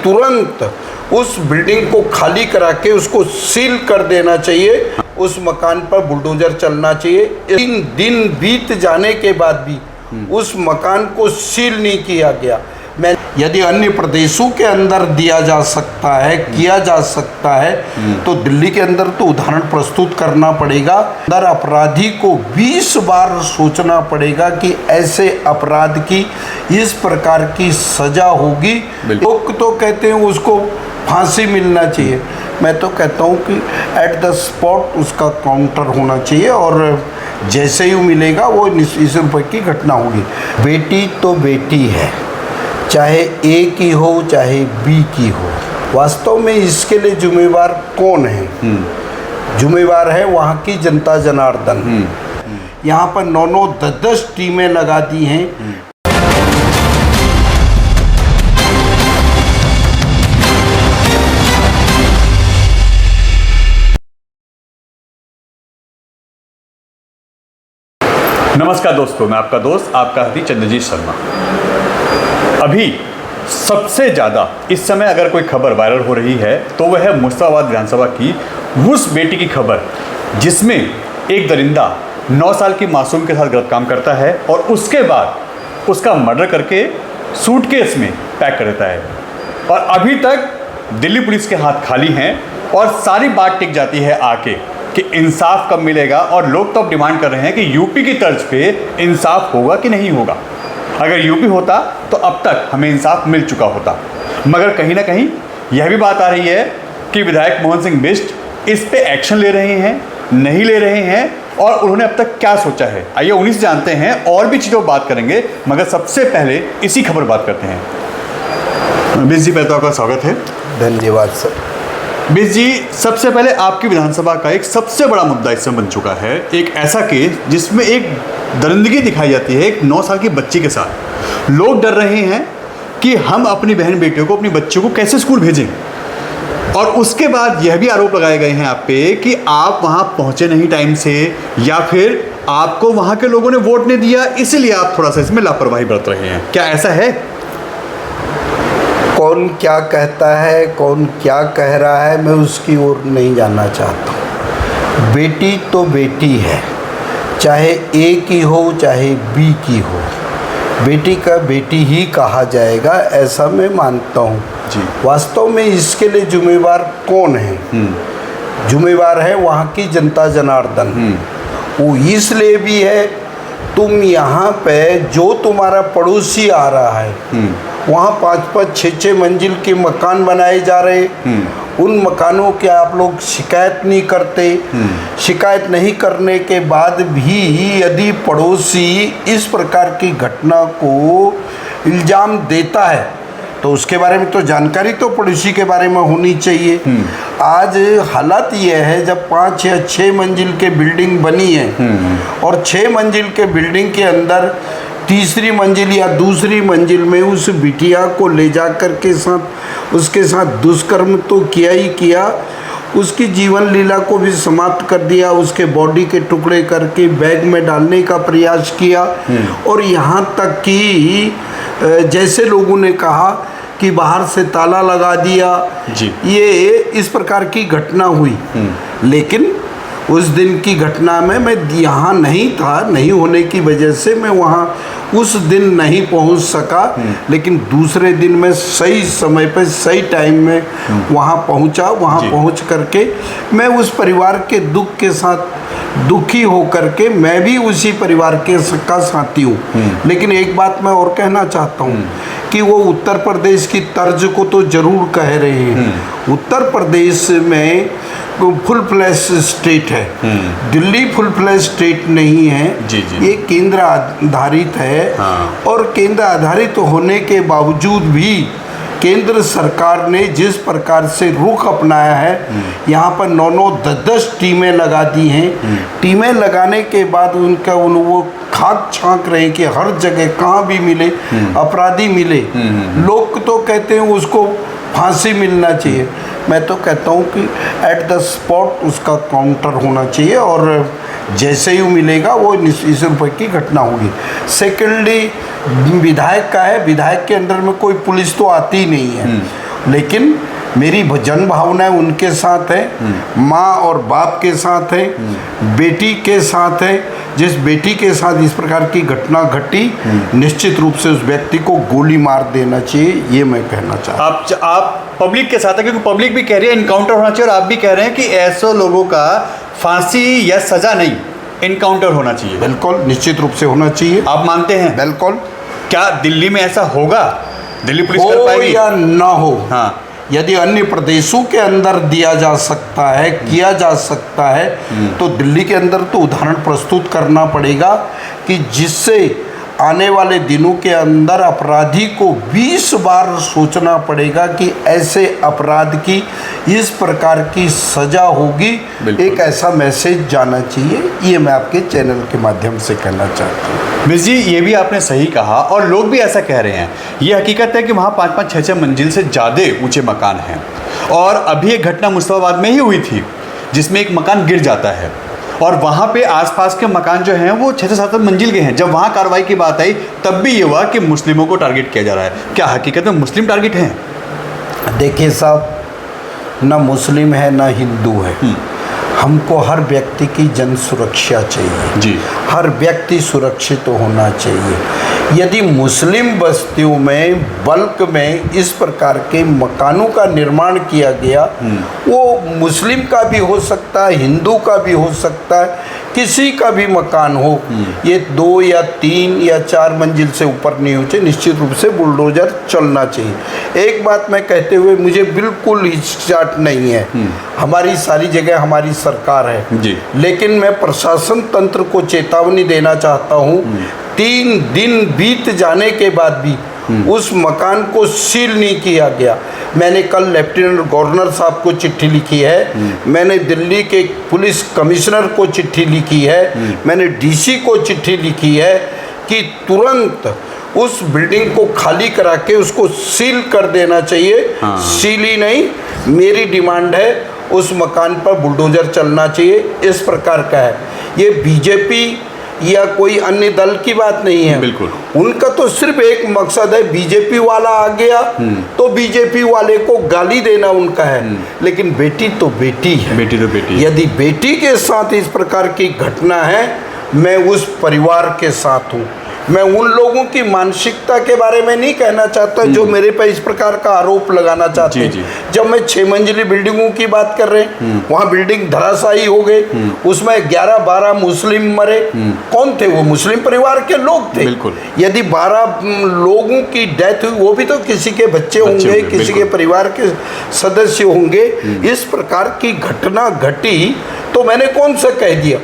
तुरंत उस बिल्डिंग को खाली करा के उसको सील कर देना चाहिए। उस मकान पर बुलडोजर चलना चाहिए। 3 दिन बीत जाने के बाद भी उस मकान को सील नहीं किया गया। यदि अन्य प्रदेशों के अंदर दिया जा सकता है, किया जा सकता है, तो दिल्ली के अंदर तो उदाहरण प्रस्तुत करना पड़ेगा। अंदर अपराधी को 20 बार सोचना पड़ेगा कि ऐसे अपराध की इस प्रकार की सजा होगी। लोग तो कहते हैं उसको फांसी मिलना चाहिए, मैं तो कहता हूँ कि एट द स्पॉट उसका काउंटर होना चाहिए और जैसे ही मिलेगा वो इस रुपये की घटना होगी। बेटी तो बेटी है, चाहे ए की हो चाहे बी की हो। वास्तव में इसके लिए जिम्मेवार कौन है? जिम्मेवार है वहाँ की जनता जनार्दन। यहाँ पर 9-9, 10-10 टीमें लगा दी हैं। नमस्कार दोस्तों, मैं आपका दोस्त आपका हदी चंद्रजीत शर्मा। अभी सबसे ज़्यादा इस समय अगर कोई खबर वायरल हो रही है तो वह है मुर्शिदाबाद विधानसभा की उस बेटी की खबर जिसमें एक दरिंदा 9 साल की मासूम के साथ गलत काम करता है और उसके बाद उसका मर्डर करके सूटकेस में पैक कर देता है। और अभी तक दिल्ली पुलिस के हाथ खाली हैं और सारी बात टिक जाती है आके कि इंसाफ कब मिलेगा। और लोग तो अब डिमांड कर रहे हैं कि यूपी की तर्ज पे इंसाफ होगा कि नहीं होगा। अगर यूपी होता तो अब तक हमें इंसाफ मिल चुका होता, मगर कहीं ना कहीं यह भी बात आ रही है कि विधायक मोहन सिंह बिष्ट इस पे एक्शन ले रहे हैं, नहीं ले रहे हैं, और उन्होंने अब तक क्या सोचा है। आइए उन्हीं से जानते हैं, और भी चीज़ों पर बात करेंगे, मगर सबसे पहले इसी खबर बात करते हैं। बिष्ट जी, पहले तो आपका स्वागत है। धन्यवाद सर। बिष्ट जी, सबसे पहले आपकी विधानसभा का एक सबसे बड़ा मुद्दा इस समय बन चुका है, एक ऐसा केस जिसमें एक दरिंदगी दिखाई जाती है एक 9 साल की बच्ची के साथ। लोग डर रहे हैं कि हम अपनी बहन बेटियों को, अपनी बच्चों को कैसे स्कूल भेजें। और उसके बाद यह भी आरोप लगाए गए हैं आप पे कि आप वहाँ पहुँचे नहीं टाइम से, या फिर आपको वहाँ के लोगों ने वोट नहीं दिया, इसलिए आप थोड़ा सा इसमें लापरवाही बरत रहे हैं। क्या ऐसा है? कौन क्या कहता है, कौन क्या कह रहा है, मैं उसकी ओर नहीं जानना चाहता। बेटी तो बेटी है, चाहे ए की हो चाहे बी की हो। बेटी का बेटी ही कहा जाएगा, ऐसा मैं मानता हूँ जी। वास्तव में इसके लिए जिम्मेवार कौन है? जिम्मेवार है वहाँ की जनता जनार्दन। वो इसलिए भी है, तुम यहाँ पे जो तुम्हारा पड़ोसी आ रहा है वहाँ 5-5, 6-6 मंजिल के मकान बनाए जा रहे, उन मकानों के आप लोग शिकायत नहीं करते। शिकायत नहीं करने के बाद भी यदि पड़ोसी इस प्रकार की घटना को इल्ज़ाम देता है तो उसके बारे में तो जानकारी तो पड़ोसी के बारे में होनी चाहिए। आज हालात ये है, जब 5 या 6 मंजिल के बिल्डिंग बनी है और 6 मंजिल के बिल्डिंग के अंदर तीसरी मंजिल या दूसरी मंजिल में उस बिटिया को ले जा कर के उसके साथ दुष्कर्म तो किया ही किया, उसकी जीवन लीला को भी समाप्त कर दिया, उसके बॉडी के टुकड़े करके बैग में डालने का प्रयास किया। और यहाँ तक कि जैसे लोगों ने कहा कि बाहर से ताला लगा दिया जी। ये इस प्रकार की घटना हुई। लेकिन उस दिन की घटना में मैं यहाँ नहीं था, नहीं होने की वजह से मैं वहाँ उस दिन नहीं पहुँच सका। लेकिन दूसरे दिन मैं सही समय पर सही टाइम में वहाँ पहुँचा। वहाँ पहुँच करके मैं उस परिवार के दुख के साथ दुखी हो करके मैं भी उसी परिवार का साथी हूँ। लेकिन एक बात मैं और कहना चाहता हूँ कि वो उत्तर प्रदेश की तर्ज को तो ज़रूर कह रहे हैं। उत्तर प्रदेश में फुल फ्लैश स्टेट है, दिल्ली फुल फ्लैश स्टेट नहीं है जी। ये केंद्र आधारित है। हाँ। और केंद्र आधारित होने के बावजूद भी केंद्र सरकार ने जिस प्रकार से रुख अपनाया है, यहाँ पर 9-9, 10-10 टीमें लगा दी हैं। टीमें लगाने के बाद वो खाक छांक रहे कि हर जगह कहाँ भी मिले अपराधी मिले। लोग तो कहते हैं उसको फांसी मिलना चाहिए, मैं तो कहता हूँ कि एट द स्पॉट उसका काउंटर होना चाहिए और जैसे ही मिलेगा वो इस रुपये की घटना होगी। सेकेंडली विधायक का है, विधायक के अंडर में कोई पुलिस तो आती ही नहीं है। लेकिन मेरी जन भावनाएं उनके साथ है, माँ और बाप के साथ है, बेटी के साथ है। जिस बेटी के साथ इस प्रकार की घटना घटी, निश्चित रूप से उस व्यक्ति को गोली मार देना चाहिए, ये मैं कहना चाहता हूँ। आप पब्लिक के साथ है, क्योंकि पब्लिक भी कह रही है इनकाउंटर होना चाहिए, और आप भी कह रहे हैं कि ऐसे लोगों का फांसी या सजा नहीं, इनकाउंटर होना चाहिए। बिल्कुल, निश्चित रूप से होना चाहिए। आप मानते हैं? बिल्कुल। क्या दिल्ली में ऐसा होगा? दिल्ली पुलिस कर हो पाएगी या ना हो, हाँ, यदि अन्य प्रदेशों के अंदर दिया जा सकता है, किया जा सकता है, तो दिल्ली के अंदर तो उदाहरण प्रस्तुत करना पड़ेगा कि जिससे आने वाले दिनों के अंदर अपराधी को 20 बार सोचना पड़ेगा कि ऐसे अपराध की इस प्रकार की सजा होगी। एक ऐसा मैसेज जाना चाहिए, ये मैं आपके चैनल के माध्यम से कहना चाहता हूँ। मिस जी, ये भी आपने सही कहा, और लोग भी ऐसा कह रहे हैं। ये हकीकत है कि वहाँ 5-5, 6-6 मंजिल से ज़्यादा ऊंचे मकान हैं, और अभी एक घटना मुस्तफाबाद में ही हुई थी जिसमें एक मकान गिर जाता है, और वहाँ पे आसपास के मकान जो हैं वो 6-7 मंजिल के हैं। जब वहाँ कार्रवाई की बात आई, तब भी ये हुआ कि मुस्लिमों को टारगेट किया जा रहा है। क्या हकीकत में मुस्लिम टारगेट हैं? देखिए साहब, ना मुस्लिम है ना हिंदू है, हमको हर व्यक्ति की जन सुरक्षा चाहिए जी। हर व्यक्ति सुरक्षित होना चाहिए। यदि मुस्लिम बस्तियों में बल्क में इस प्रकार के मकानों का निर्माण किया गया, वो मुस्लिम का भी हो सकता है, हिंदू का भी हो सकता है, किसी का भी मकान हो, ये 2 या 3 या 4 मंजिल से ऊपर नहीं हो चाहिए। निश्चित रूप से बुलडोजर चलना चाहिए। एक बात मैं कहते हुए मुझे बिल्कुल हिचकिचाहट नहीं है, हमारी सारी जगह हमारी सरकार है जी। लेकिन मैं प्रशासन तंत्र को चेतावनी देना चाहता हूँ, 3 दिन बीत जाने के बाद भी उस मकान को सील नहीं किया गया। मैंने कल लेफ्टिनेंट गवर्नर साहब को चिट्ठी लिखी है, मैंने दिल्ली के पुलिस कमिश्नर को चिट्ठी लिखी है, मैंने डीसी को चिट्ठी लिखी है कि तुरंत उस बिल्डिंग को खाली करा के उसको सील कर देना चाहिए। सील ही नहीं, मेरी डिमांड है उस मकान पर बुलडोजर चलना चाहिए। इस प्रकार का है, ये बीजेपी या कोई अन्य दल की बात नहीं है, बिल्कुल। उनका तो सिर्फ एक मकसद है, बीजेपी वाला आ गया तो बीजेपी वाले को गाली देना उनका है। लेकिन बेटी तो बेटी है, बेटी तो बेटी है। यदि बेटी के साथ इस प्रकार की घटना है, मैं उस परिवार के साथ हूँ। मैं उन लोगों की मानसिकता के बारे में नहीं कहना चाहता जो मेरे पे इस प्रकार का आरोप लगाना चाहते हैं। जब मैं 6 मंजिली बिल्डिंगों की बात कर रहे हैं, वहाँ बिल्डिंग धराशायी हो गई, उसमें 11-12 मुस्लिम मरे। कौन थे वो? मुस्लिम परिवार के लोग थे। यदि 12 लोगों की डेथ हुई, वो भी तो किसी के बच्चे होंगे, किसी के परिवार के सदस्य होंगे। इस प्रकार की घटना घटी तो मैंने कौन सा कह दिया,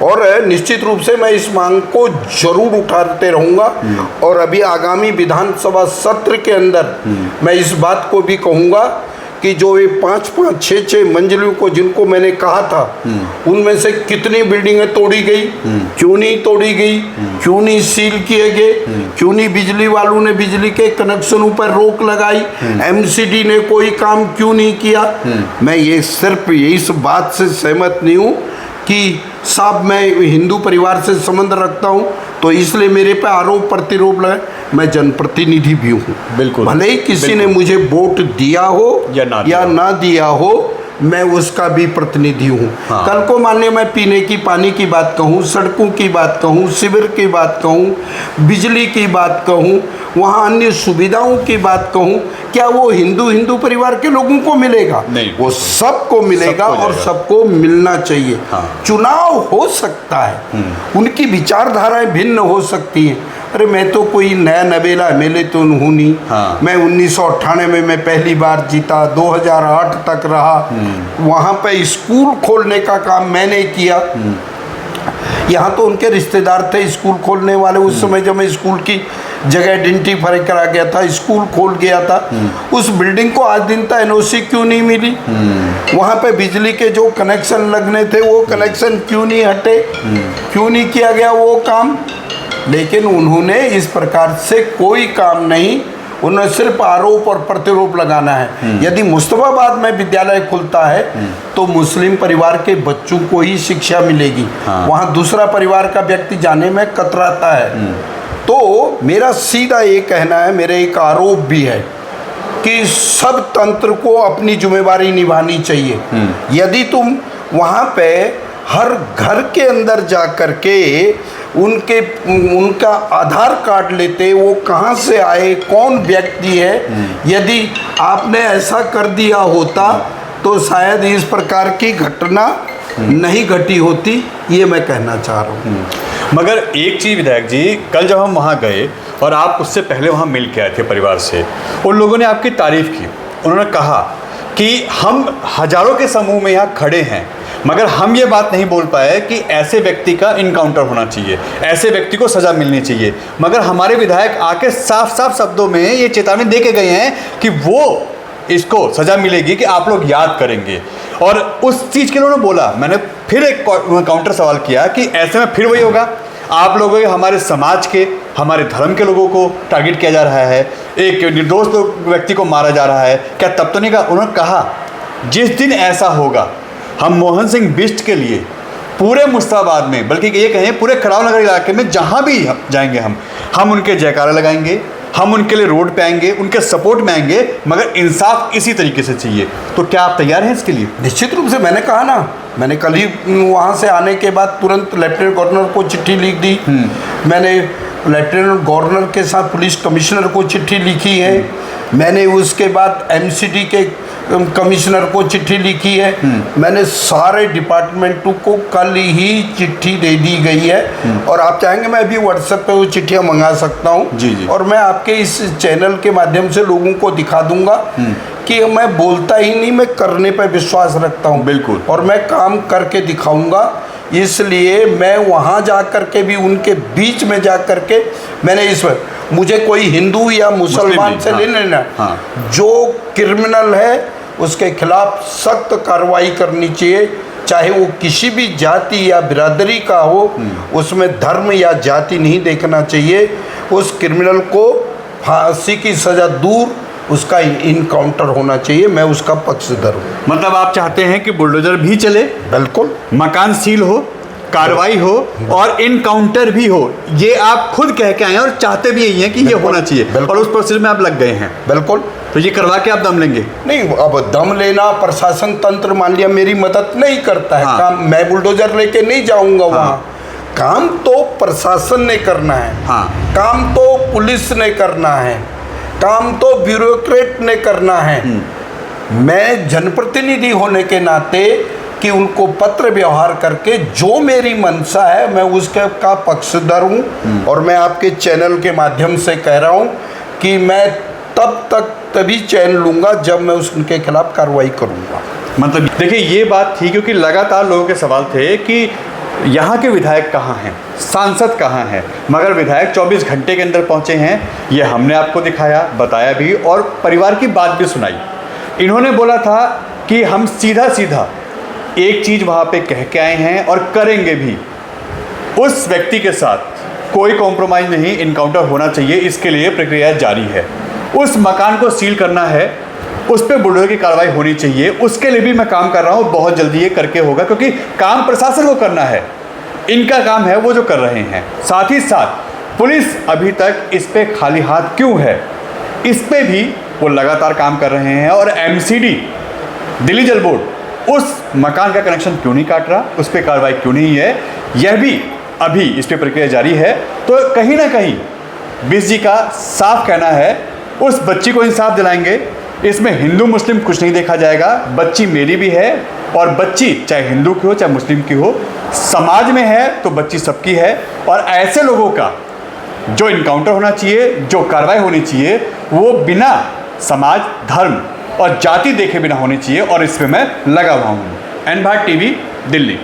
और निश्चित रूप से मैं इस मांग को जरूर उठाते रहूंगा। और अभी आगामी विधानसभा सत्र के अंदर मैं इस बात को भी कहूंगा कि जो ये 5-5, 6-6 मंजिलों को जिनको मैंने कहा था, उनमें से कितनी बिल्डिंगें तोड़ी गई, क्यों नहीं तोड़ी गई, क्यों नहीं सील किए गए, क्यों नहीं बिजली वालों ने बिजली के कनेक्शनों पर रोक लगाई, एमसीडी ने कोई काम क्यों नहीं किया। मैं ये सिर्फ इस बात से सहमत नहीं हूँ कि साहब मैं हिंदू परिवार से संबंध रखता हूँ तो इसलिए मेरे पे आरोप प्रतिरोप लगे। मैं जनप्रतिनिधि भी हूँ, बिल्कुल, भले ही किसी ने मुझे वोट दिया हो या ना दिया हो, मैं उसका भी प्रतिनिधि हूँ। कल को मान लिया मैं पीने की पानी की बात कहूँ, सड़कों की बात कहूँ, शिविर की बात कहूँ, बिजली की बात कहूँ, वहाँ अन्य सुविधाओं की बात कहूँ, क्या वो हिंदू परिवार के लोगों को मिलेगा? नहीं, वो सबको मिलेगा और सबको मिलना चाहिए। चुनाव हो सकता है, उनकी विचारधाराएं भिन्न हो सकती हैं। अरे मैं तो कोई नया नवेला एमएलए तो हूँ नहीं, मैं 1998 में मैं पहली बार जीता, 2008 तक रहा, वहाँ पे स्कूल खोलने का काम मैंने किया। यहाँ तो उनके रिश्तेदार थे स्कूल खोलने वाले। उस समय जब मैं स्कूल की जगह आइडेंटिफाई करा गया था, स्कूल खोल गया था, उस बिल्डिंग को आज दिन तक एनओसी क्यों नहीं मिली? वहाँ पे बिजली के जो कनेक्शन लगने थे वो कनेक्शन क्यों नहीं हटे, क्यों नहीं किया गया वो काम? लेकिन उन्होंने इस प्रकार से कोई काम नहीं, उन्हें सिर्फ आरोप और प्रतिरोप लगाना है। यदि मुस्तफाबाद में विद्यालय खुलता है तो मुस्लिम परिवार के बच्चों को ही शिक्षा मिलेगी, वहाँ दूसरा परिवार का व्यक्ति जाने में कतराता है। तो मेरा सीधा ये कहना है, मेरा एक आरोप भी है कि सब तंत्र को अपनी जिम्मेवारी निभानी चाहिए। यदि तुम वहाँ पे हर घर के अंदर जा कर के उनका आधार कार्ड लेते, वो कहाँ से आए, कौन व्यक्ति है, यदि आपने ऐसा कर दिया होता तो शायद इस प्रकार की घटना नहीं घटी होती, ये मैं कहना चाह रहा हूँ। मगर एक चीज़ विधायक जी, कल जब हम वहाँ गए और आप उससे पहले वहाँ मिल के आए थे परिवार से, उन लोगों ने आपकी तारीफ़ की। उन्होंने कहा कि हम हजारों के समूह में यहाँ खड़े हैं, मगर हम ये बात नहीं बोल पाए कि ऐसे व्यक्ति का इनकाउंटर होना चाहिए, ऐसे व्यक्ति को सज़ा मिलनी चाहिए। मगर हमारे विधायक आके साफ साफ शब्दों में ये चेतावनी दे के गए हैं कि वो इसको सज़ा मिलेगी, कि आप लोग याद करेंगे। और उस चीज़ के लिए उन्होंने बोला, मैंने फिर एक काउंटर सवाल किया कि ऐसे में फिर वही होगा, आप लोगों के, हमारे समाज के, हमारे धर्म के लोगों को टारगेट किया जा रहा है, एक निर्दोष व्यक्ति को मारा जा रहा है, क्या तब तो नहीं कहा? उन्होंने कहा जिस दिन ऐसा होगा हम मोहन सिंह बिष्ट के लिए पूरे मुस्ताबाद में, बल्कि ये कहें पूरे खड़ाव नगर इलाके में जहाँ भी जाएंगे हम उनके जयकारा लगाएंगे, हम उनके लिए रोड पे आएंगे, उनके सपोर्ट में आएंगे, मगर इंसाफ इसी तरीके से चाहिए। तो क्या आप तैयार हैं इसके लिए? निश्चित रूप से। मैंने कहा ना, मैंने कल ही वहाँ से आने के बाद तुरंत लेफ्टिनेंट गवर्नर को चिट्ठी लिख दी। मैंने लेफ्टिनेंट गवर्नर के साथ पुलिस कमिश्नर को चिट्ठी लिखी है। मैंने उसके बाद एमसीडी के कमिश्नर को चिट्ठी लिखी है। मैंने सारे डिपार्टमेंटों को कल ही चिट्ठी दे दी गई है, और आप चाहेंगे मैं अभी व्हाट्सएप पे वो चिट्ठियाँ मंगा सकता हूँ। जी जी। और मैं आपके इस चैनल के माध्यम से लोगों को दिखा दूंगा कि मैं बोलता ही नहीं, मैं करने पे विश्वास रखता हूँ। बिल्कुल। और मैं काम करके दिखाऊंगा। इसलिए मैं वहाँ जा कर के भी उनके बीच में जा कर के मैंने इसमें, मुझे कोई हिंदू या मुसलमान से नहीं लेना। जो क्रिमिनल है उसके खिलाफ सख्त कार्रवाई करनी चाहिए, चाहे वो किसी भी जाति या बिरादरी का हो। उसमें धर्म या जाति नहीं देखना चाहिए। उस क्रिमिनल को फांसी की सज़ा दूर, उसका इनकाउंटर होना चाहिए। मैं उसका पक्षधर हूँ। मतलब आप चाहते हैं कि बुलडोजर भी चले, बिल्कुल, मकान सील हो, कार्रवाई हो और इनकाउंटर भी हो, ये आप खुद कह के आए हैं और चाहते भी यही हैं कि ये होना चाहिए, और उस प्रोसेस में आप लग गए हैं। बिल्कुल। तो ये करवा के आप दम लेंगे? नहीं, अब दम लेना, प्रशासन तंत्र मान लिया मेरी मदद नहीं करता है। काम मैं बुलडोजर लेके नहीं जाऊंगा वहाँ। काम तो प्रशासन ने करना है। काम तो पुलिस ने करना है। काम तो ब्यूरोक्रेट ने करना है। मैं जनप्रतिनिधि होने के नाते कि उनको पत्र व्यवहार करके जो मेरी मंशा है मैं उसके का पक्षधर हूँ। और मैं आपके चैनल के माध्यम से कह रहा हूँ कि मैं तभी चैन लूँगा जब मैं उनके खिलाफ कार्रवाई करूँगा। मतलब देखिए, ये बात थी क्योंकि लगातार लोगों के सवाल थे कि यहाँ के विधायक कहाँ हैं, सांसद कहाँ हैं, मगर विधायक 24 घंटे के अंदर पहुँचे हैं। ये हमने आपको दिखाया, बताया भी और परिवार की बात भी सुनाई। इन्होंने बोला था कि हम सीधा सीधा एक चीज़ वहाँ पे कह के आए हैं और करेंगे भी। उस व्यक्ति के साथ कोई कॉम्प्रोमाइज़ नहीं, इनकाउंटर होना चाहिए, इसके लिए प्रक्रिया जारी है। उस मकान को सील करना है, उस पर बुलडोजर की कार्रवाई होनी चाहिए, उसके लिए भी मैं काम कर रहा हूँ। बहुत जल्दी ये करके होगा, क्योंकि काम प्रशासन को करना है, इनका काम है वो जो कर रहे हैं। साथ ही साथ पुलिस अभी तक इस पे खाली हाथ क्यों है, इस पे भी वो लगातार काम कर रहे हैं। और एमसीडी, दिल्ली जल बोर्ड उस मकान का कनेक्शन क्यों नहीं काट रहा, उस पर कार्रवाई क्यों नहीं है, यह भी अभी इस पर प्रक्रिया जारी है। तो कहीं ना कहीं बिष्ट जी का साफ कहना है, उस बच्ची को इंसाफ दिलाएंगे। इसमें हिंदू मुस्लिम कुछ नहीं देखा जाएगा, बच्ची मेरी भी है, और बच्ची चाहे हिंदू की हो चाहे मुस्लिम की हो, समाज में है तो बच्ची सबकी है। और ऐसे लोगों का जो इनकाउंटर होना चाहिए, जो कार्रवाई होनी चाहिए, वो बिना समाज, धर्म और जाति देखे बिना होनी चाहिए। और इस पर मैं लगा हुआ हूँ। एन भारत टीवी, दिल्ली।